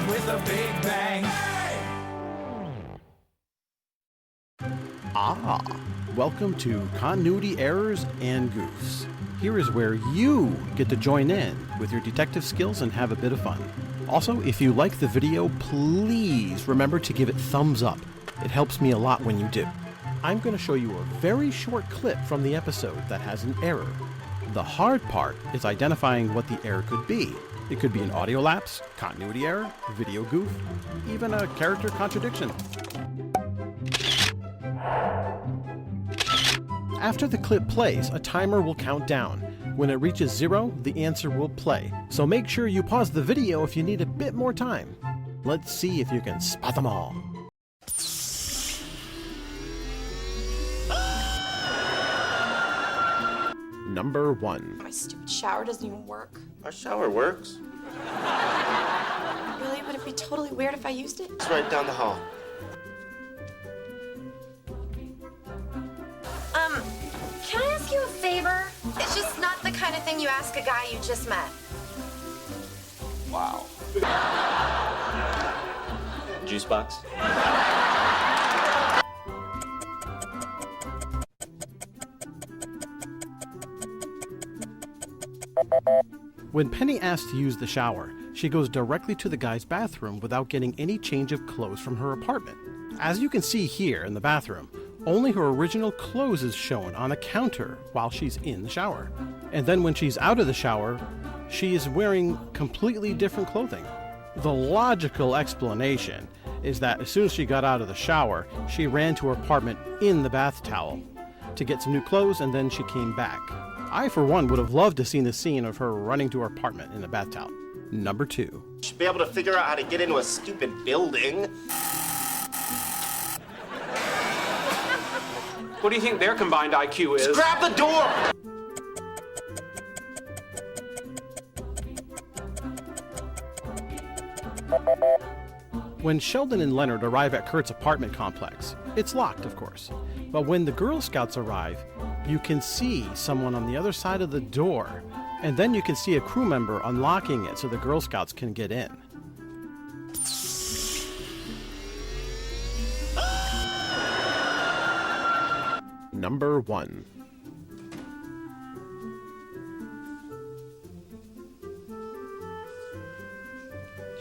with a big bang. Ah, welcome to Continuity Errors and Goofs. Here is where you get to join in with your detective skills and have a bit of fun. Also, if you like the video, please remember to give it thumbs up. It helps me a lot when you do. I'm going to show you a very short clip from the episode that has an error. The hard part is identifying what the error could be. It could be an audio lapse, continuity error, video goof, even a character contradiction. After the clip plays, a timer will count down. When it reaches 0, the answer will play. So make sure you pause the video if you need a bit more time. Let's see if you can spot them all. Number 1. My stupid shower doesn't even work. Our shower works. Really? Would it be totally weird if I used it? It's right down the hall. Can I ask you a favor? It's just not the kind of thing you ask a guy you just met. Wow. Juice box? When Penny asks to use the shower, she goes directly to the guy's bathroom without getting any change of clothes from her apartment. As you can see here in the bathroom, only her original clothes is shown on the counter while she's in the shower. And then when she's out of the shower, she is wearing completely different clothing. The logical explanation is that as soon as she got out of the shower, she ran to her apartment in the bath towel to get some new clothes, and then she came back. I, for one, would have loved to seen the scene of her running to her apartment in a bath towel. Number 2. Should be able to figure out how to get into a stupid building. What do you think their combined IQ is? Grab the door! When Sheldon and Leonard arrive at Kurt's apartment complex, it's locked, of course. But when the Girl Scouts arrive, you can see someone on the other side of the door, and then you can see a crew member unlocking it so the Girl Scouts can get in. Number 1.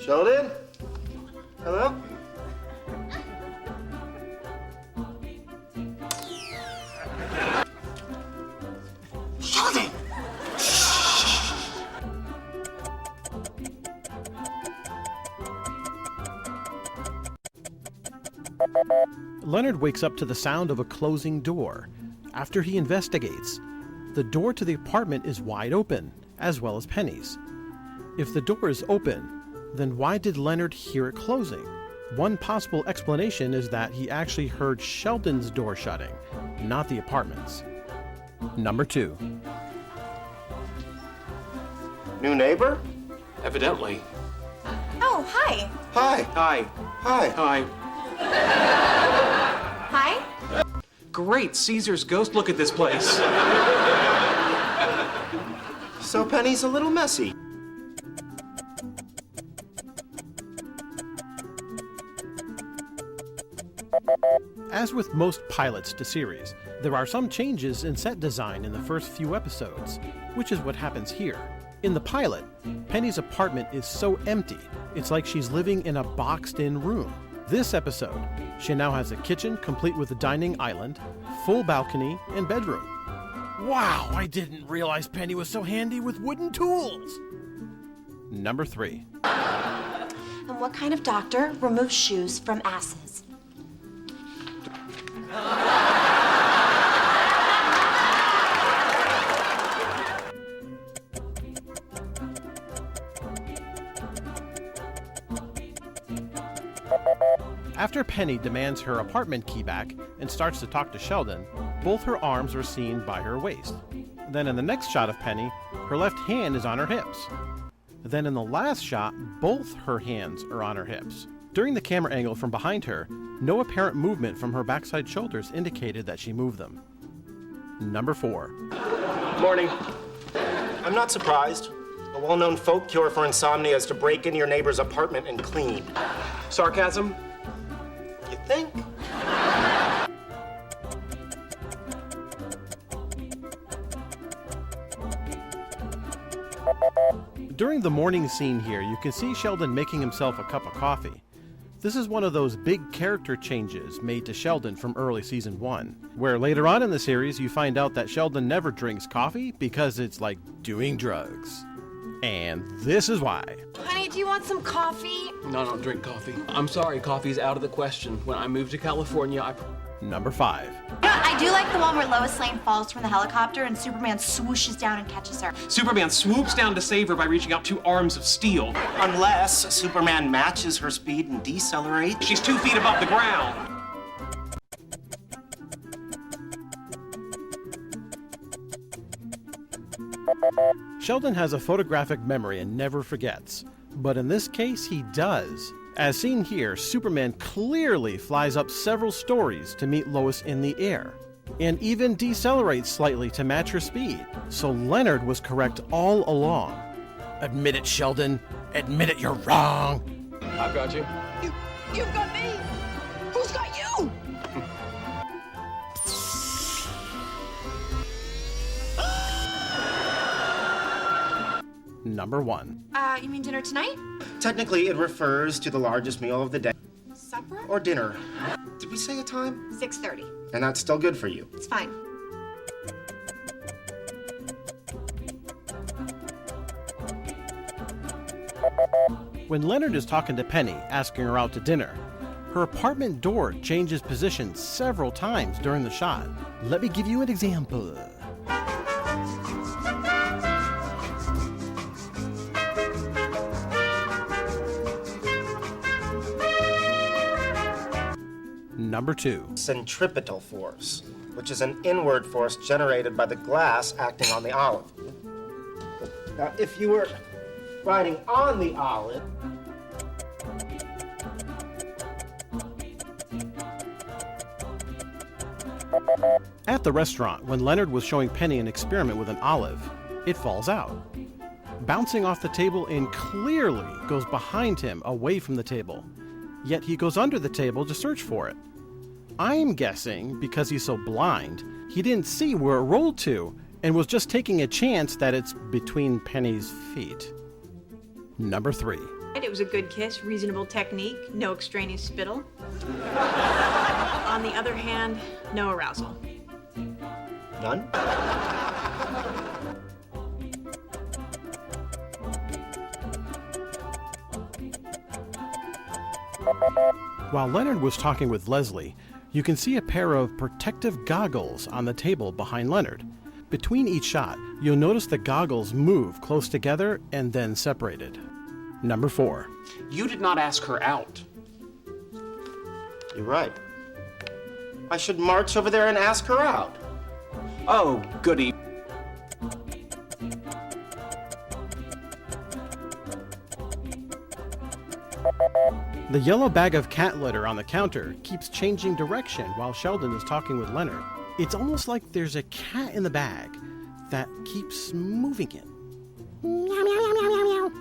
Sheldon? Hello? Sheldon! Leonard wakes up to the sound of a closing door. After he investigates, the door to the apartment is wide open, as well as Penny's. If the door is open, then why did Leonard hear it closing? One possible explanation is that he actually heard Sheldon's door shutting, not the apartment's. Number 2. New neighbor? Evidently. Oh, hi. Hi. Hi. Hi. Hi. Hi? Great, Caesar's ghost. Look at this place. So Penny's a little messy. As with most pilots to series, there are some changes in set design in the first few episodes, which is what happens here. In the pilot, Penny's apartment is so empty, it's like she's living in a boxed-in room. This episode, she now has a kitchen complete with a dining island, full balcony, and bedroom. Wow, I didn't realize Penny was so handy with wooden tools! Number 3. And what kind of doctor removes shoes from asses? After Penny demands her apartment key back and starts to talk to Sheldon, both her arms are seen by her waist. Then in the next shot of Penny, her left hand is on her hips. Then in the last shot, both her hands are on her hips. During the camera angle from behind her, no apparent movement from her backside shoulders indicated that she moved them. Number 4. Morning. I'm not surprised. A well-known folk cure for insomnia is to break into your neighbor's apartment and clean. Sarcasm? You think? During the morning scene here, you can see Sheldon making himself a cup of coffee. This is one of those big character changes made to Sheldon from early season 1, where later on in the series you find out that Sheldon never drinks coffee because it's like doing drugs. And this is why. Honey, do you want some coffee? No, I don't drink coffee. I'm sorry, coffee's out of the question. When I moved to California, Number 5. I do like the one where Lois Lane falls from the helicopter and Superman swooshes down and catches her. Superman swoops down to save her by reaching out 2 arms of steel. Unless Superman matches her speed and decelerates. She's 2 feet above the ground. Sheldon has a photographic memory and never forgets, but in this case he does. As seen here, Superman clearly flies up several stories to meet Lois in the air, and even decelerates slightly to match her speed, so Leonard was correct all along. Admit it, Sheldon. Admit it, you're wrong. I've got you. You've got me. Who's got you? Number 1. You mean dinner tonight? Technically, it refers to the largest meal of the day. Supper? Or dinner. Did we say a time? 6:30. And that's still good for you. It's fine. When Leonard is talking to Penny, asking her out to dinner, her apartment door changes position several times during the shot. Let me give you an example. Number 2. Centripetal force, which is an inward force generated by the glass acting on the olive. Now, if you were riding on the olive, At the restaurant, when Leonard was showing Penny an experiment with an olive, it falls out, bouncing off the table and clearly goes behind him away from the table. Yet he goes under the table to search for it. I'm guessing because he's so blind, he didn't see where it rolled to and was just taking a chance that it's between Penny's feet. Number 3. It was a good kiss, reasonable technique, no extraneous spittle. On the other hand, no arousal. none. While Leonard was talking with Leslie, you can see a pair of protective goggles on the table behind Leonard. Between each shot, you'll notice the goggles move close together and then separated. Number 4. You did not ask her out. You're right. I should march over there and ask her out. Oh, goody. The yellow bag of cat litter on the counter keeps changing direction while Sheldon is talking with Leonard. It's almost like there's a cat in the bag that keeps moving it. Meow, meow, meow, meow, meow.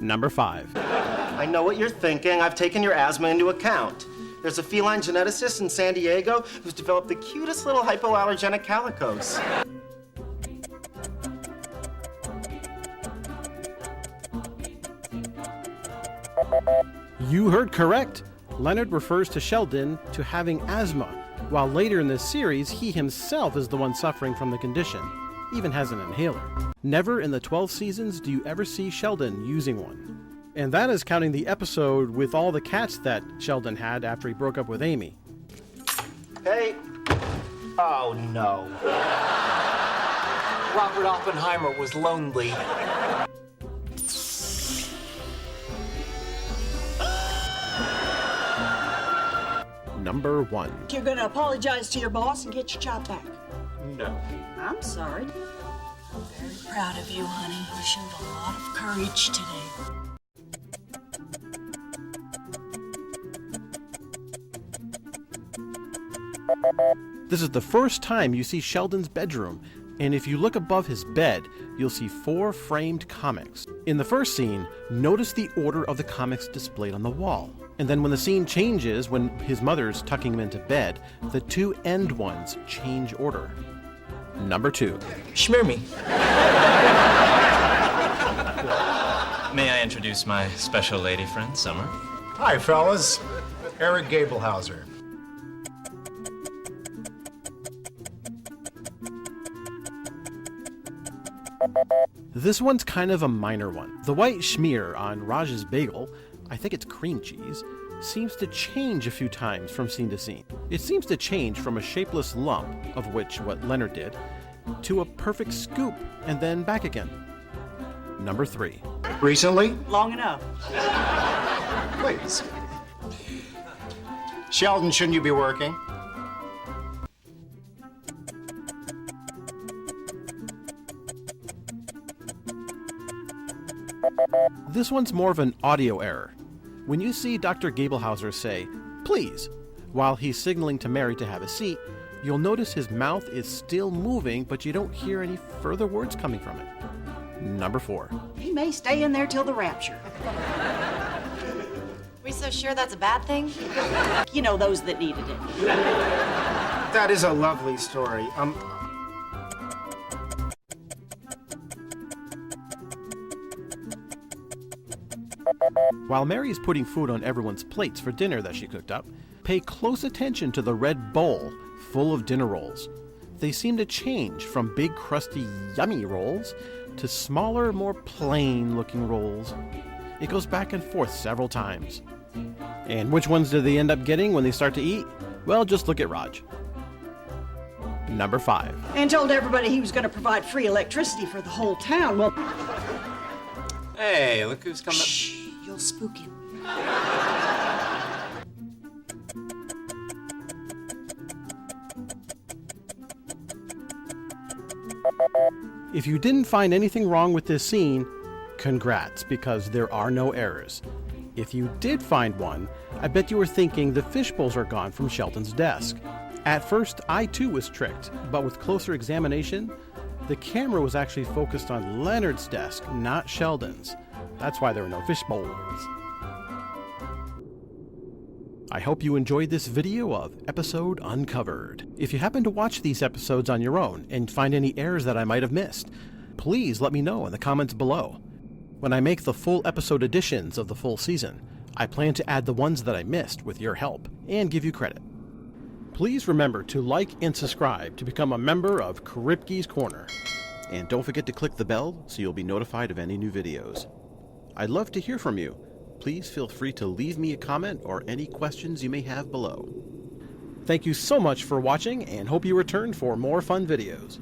Number 5. I know what you're thinking. I've taken your asthma into account. There's a feline geneticist in San Diego who's developed the cutest little hypoallergenic calicos. You heard correct. Leonard refers to Sheldon to having asthma, while later in this series, he himself is the one suffering from the condition, even has an inhaler. Never in the 12 seasons do you ever see Sheldon using one. And that is counting the episode with all the cats that Sheldon had after he broke up with Amy. Hey. Oh, no. Robert Oppenheimer was lonely. Number 1. You're gonna apologize to your boss and get your job back. No. I'm sorry. I'm very proud of you, honey. You showed a lot of courage today. This is the first time you see Sheldon's bedroom, And if you look above his bed, you'll see 4 framed comics. In the first scene, notice the order of the comics displayed on the wall. And then when the scene changes, when his mother's tucking him into bed, the 2 end ones change order. Number 2. Schmear me. May I introduce my special lady friend, Summer? Hi, fellas. Eric Gablehauser. This one's kind of a minor one. The white schmear on Raj's bagel, I think it's cream cheese, seems to change a few times from scene to scene. It seems to change from a shapeless lump, of which what Leonard did, to a perfect scoop, and then back again. Number 3. Recently? Long enough. Please. Sheldon, shouldn't you be working? This one's more of an audio error. When you see Dr. Gablehauser say, "Please," while he's signaling to Mary to have a seat, you'll notice his mouth is still moving, but you don't hear any further words coming from it. Number 4. He may stay in there till the rapture. We so sure that's a bad thing? You know, those that needed it. That is a lovely story. While Mary's putting food on everyone's plates for dinner that she cooked up, pay close attention to the red bowl full of dinner rolls. They seem to change from big, crusty, yummy rolls to smaller, more plain-looking rolls. It goes back and forth several times. And which ones do they end up getting when they start to eat? Well, just look at Raj. Number 5. And told everybody he was going to provide free electricity for the whole town. Well, Hey, look who's coming. shh, you'll spook him. If you didn't find anything wrong with this scene, congrats, because there are no errors. If you did find one, I bet you were thinking the fish bowls are gone from Sheldon's desk. At first, I too was tricked, but with closer examination, the camera was actually focused on Leonard's desk, not Sheldon's. That's why there are no fish bowls. I hope you enjoyed this video of Episode Uncovered. If you happen to watch these episodes on your own and find any errors that I might have missed, please let me know in the comments below. When I make the full episode editions of the full season, I plan to add the ones that I missed with your help and give you credit. Please remember to like and subscribe to become a member of Kripke's Corner. And don't forget to click the bell so you'll be notified of any new videos. I'd love to hear from you. Please feel free to leave me a comment or any questions you may have below. Thank you so much for watching and hope you return for more fun videos.